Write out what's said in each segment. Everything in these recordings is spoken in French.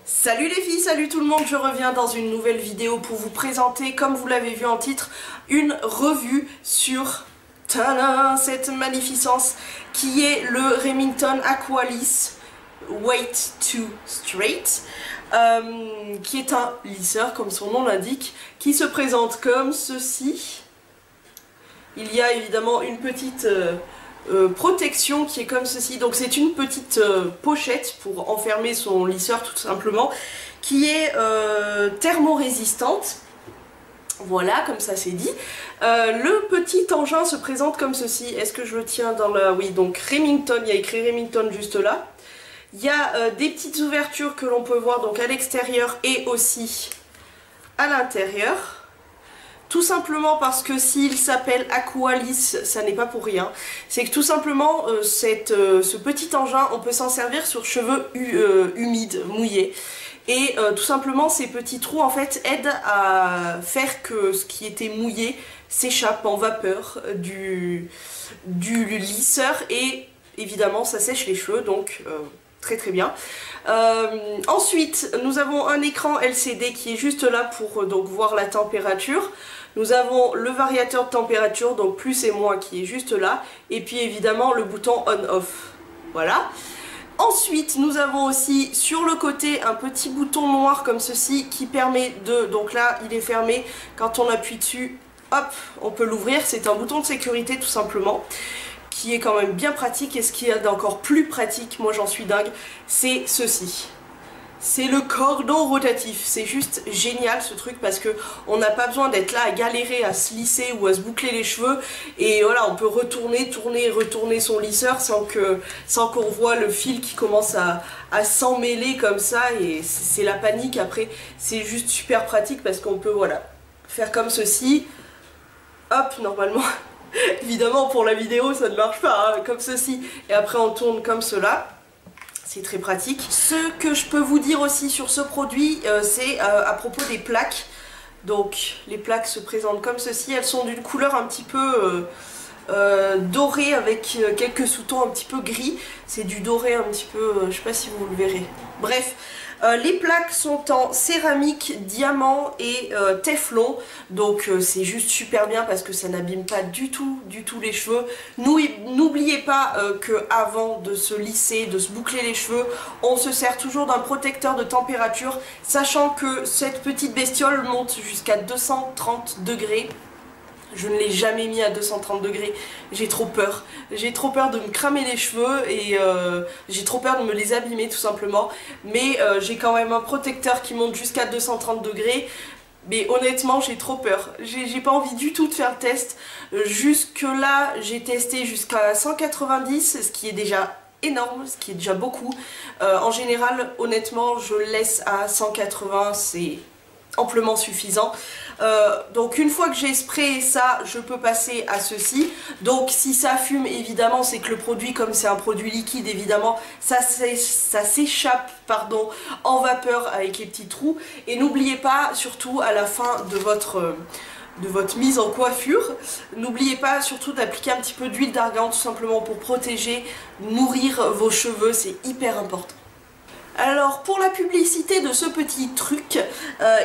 Salut les filles, salut tout le monde, je reviens dans une nouvelle vidéo pour vous présenter, comme vous l'avez vu en titre, une revue sur cette magnificence qui est le Remington Aqualis Weight 2 Straight, qui est un lisseur comme son nom l'indique, qui se présente comme ceci. Il y a évidemment une petite protection qui est comme ceci, donc c'est une petite pochette pour enfermer son lisseur tout simplement, qui est thermorésistante. Voilà, comme ça c'est dit. Le petit engin se présente comme ceci. Est-ce que je le tiens dans la... Oui, donc Remington, il y a écrit Remington juste là. Il y a des petites ouvertures que l'on peut voir donc à l'extérieur et aussi à l'intérieur. Tout simplement parce que s'il s'appelle Aqualis, ça n'est pas pour rien. C'est que tout simplement, ce petit engin, on peut s'en servir sur cheveux humides, mouillés. Et tout simplement, ces petits trous en fait aident à faire que ce qui était mouillé s'échappe en vapeur du lisseur. Et évidemment, ça sèche les cheveux, donc très très bien. Ensuite, nous avons un écran LCD qui est juste là pour donc voir la température. Nous avons le variateur de température, donc plus et moins, qui est juste là. Et puis évidemment le bouton on-off. Voilà. Ensuite, nous avons aussi sur le côté un petit bouton noir comme ceci qui permet de... Donc là, il est fermé. Quand on appuie dessus, hop, on peut l'ouvrir. C'est un bouton de sécurité tout simplement, qui est quand même bien pratique. Et ce qui est d'encore plus pratique, moi j'en suis dingue, c'est ceci. C'est le cordon rotatif. C'est juste génial ce truc parce que on n'a pas besoin d'être là à galérer à se lisser ou à se boucler les cheveux. Et voilà, on peut retourner, tourner et retourner son lisseur sans qu'on voit le fil qui commence à s'emmêler comme ça. Et c'est la panique après. C'est juste super pratique parce qu'on peut, voilà, faire comme ceci. Hop, normalement... Évidemment pour la vidéo ça ne marche pas, hein, comme ceci. Et après on tourne comme cela. C'est très pratique. Ce que je peux vous dire aussi sur ce produit, c'est à propos des plaques. Donc les plaques se présentent comme ceci. Elles sont d'une couleur un petit peu dorée avec quelques sous-tons un petit peu gris. C'est du doré un petit peu, je sais pas si vous le verrez. Bref, les plaques sont en céramique, diamant et téflon. Donc c'est juste super bien parce que ça n'abîme pas du tout les cheveux. N'oubliez pas que avant de se lisser, de se boucler les cheveux, on se sert toujours d'un protecteur de température, sachant que cette petite bestiole monte jusqu'à 230 degrés. Je ne l'ai jamais mis à 230 degrés, j'ai trop peur. J'ai trop peur de me cramer les cheveux et j'ai trop peur de me les abîmer tout simplement. Mais j'ai quand même un protecteur qui monte jusqu'à 230 degrés. Mais honnêtement j'ai trop peur, j'ai pas envie du tout de faire le test. Jusque là j'ai testé jusqu'à 190, ce qui est déjà énorme, ce qui est déjà beaucoup. En général honnêtement je le laisse à 180, c'est amplement suffisant. Donc une fois que j'ai sprayé ça, je peux passer à ceci. Donc si ça fume évidemment c'est que le produit, comme c'est un produit liquide évidemment, ça s'échappe pardon en vapeur avec les petits trous. Et n'oubliez pas, surtout à la fin de votre mise en coiffure, n'oubliez pas surtout d'appliquer un petit peu d'huile d'argan tout simplement pour protéger, nourrir vos cheveux, c'est hyper important. Alors pour la publicité de ce petit truc,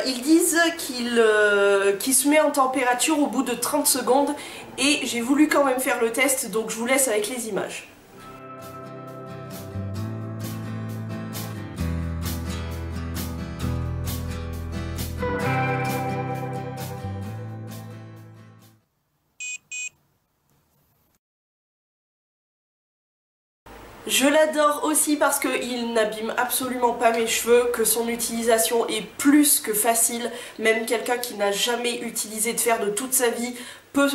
ils disent qu'il se met en température au bout de 30 secondes et j'ai voulu quand même faire le test, donc je vous laisse avec les images. Je l'adore aussi parce qu'il n'abîme absolument pas mes cheveux, que son utilisation est plus que facile. Même quelqu'un qui n'a jamais utilisé de fer de toute sa vie peut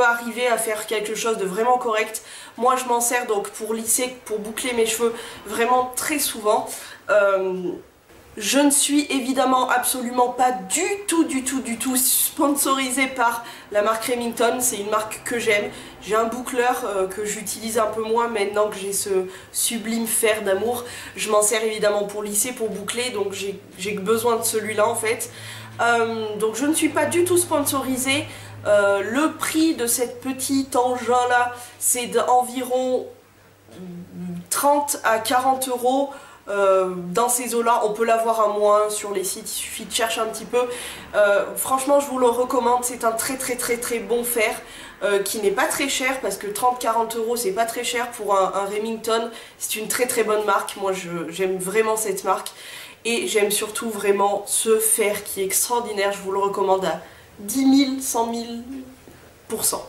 arriver à faire quelque chose de vraiment correct. Moi je m'en sers donc pour lisser, pour boucler mes cheveux vraiment très souvent. Je ne suis évidemment absolument pas du tout sponsorisée par la marque Remington, c'est une marque que j'aime. J'ai un boucleur que j'utilise un peu moins maintenant que j'ai ce sublime fer d'amour. Je m'en sers évidemment pour lisser, pour boucler, donc j'ai besoin de celui-là en fait. Donc je ne suis pas du tout sponsorisée. Le prix de cette petite engin là, c'est d'environ 30 à 40 euros. dans ces eaux-là. On peut l'avoir à moins sur les sites, il suffit de chercher un petit peu. Franchement, je vous le recommande, c'est un très bon fer qui n'est pas très cher parce que 30-40 € c'est pas très cher pour un Remington. C'est une très bonne marque, moi j'aime vraiment cette marque et j'aime surtout vraiment ce fer qui est extraordinaire, je vous le recommande à 10 000, 100 000%.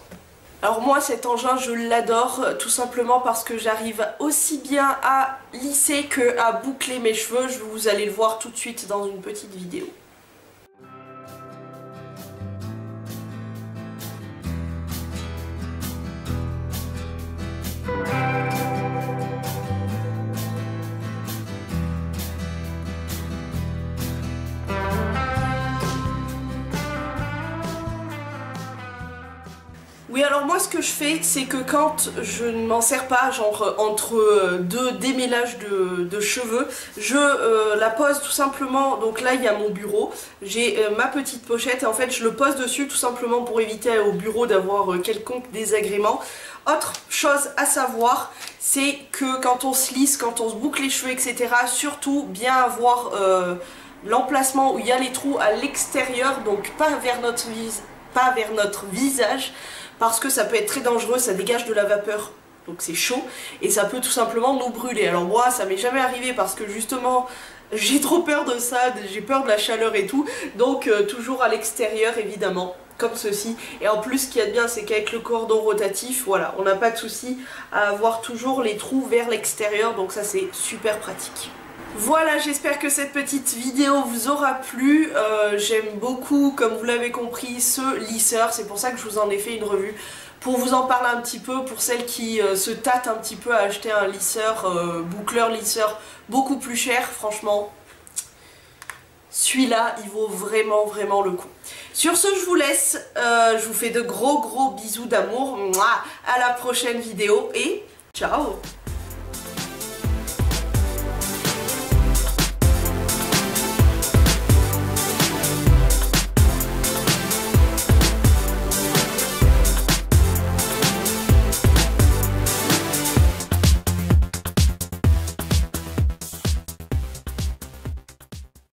Alors moi cet engin je l'adore tout simplement parce que j'arrive aussi bien à lisser que à boucler mes cheveux, vous allez le voir tout de suite dans une petite vidéo. Oui, alors moi ce que je fais c'est que quand je ne m'en sers pas, genre entre deux démêlages de cheveux, je la pose tout simplement. Donc là il y a mon bureau, j'ai ma petite pochette et en fait je le pose dessus tout simplement pour éviter au bureau d'avoir quelconque désagrément. Autre chose à savoir, c'est que quand on se lisse, quand on se boucle les cheveux etc, surtout bien avoir l'emplacement où il y a les trous à l'extérieur, donc pas vers notre visage, parce que ça peut être très dangereux, ça dégage de la vapeur, donc c'est chaud, et ça peut tout simplement nous brûler. Alors moi, ça m'est jamais arrivé parce que justement, j'ai trop peur de ça, j'ai peur de la chaleur et tout, donc toujours à l'extérieur évidemment, comme ceci. Et en plus, ce qu'il y a de bien, c'est qu'avec le cordon rotatif, voilà, on n'a pas de souci à avoir toujours les trous vers l'extérieur, donc ça c'est super pratique. Voilà, j'espère que cette petite vidéo vous aura plu. J'aime beaucoup, comme vous l'avez compris, ce lisseur. C'est pour ça que je vous en ai fait une revue, pour vous en parler un petit peu, pour celles qui se tâtent un petit peu à acheter un lisseur, boucleur lisseur beaucoup plus cher. Franchement, celui-là, il vaut vraiment le coup. Sur ce, je vous laisse. Je vous fais de gros bisous d'amour. À la prochaine vidéo et ciao!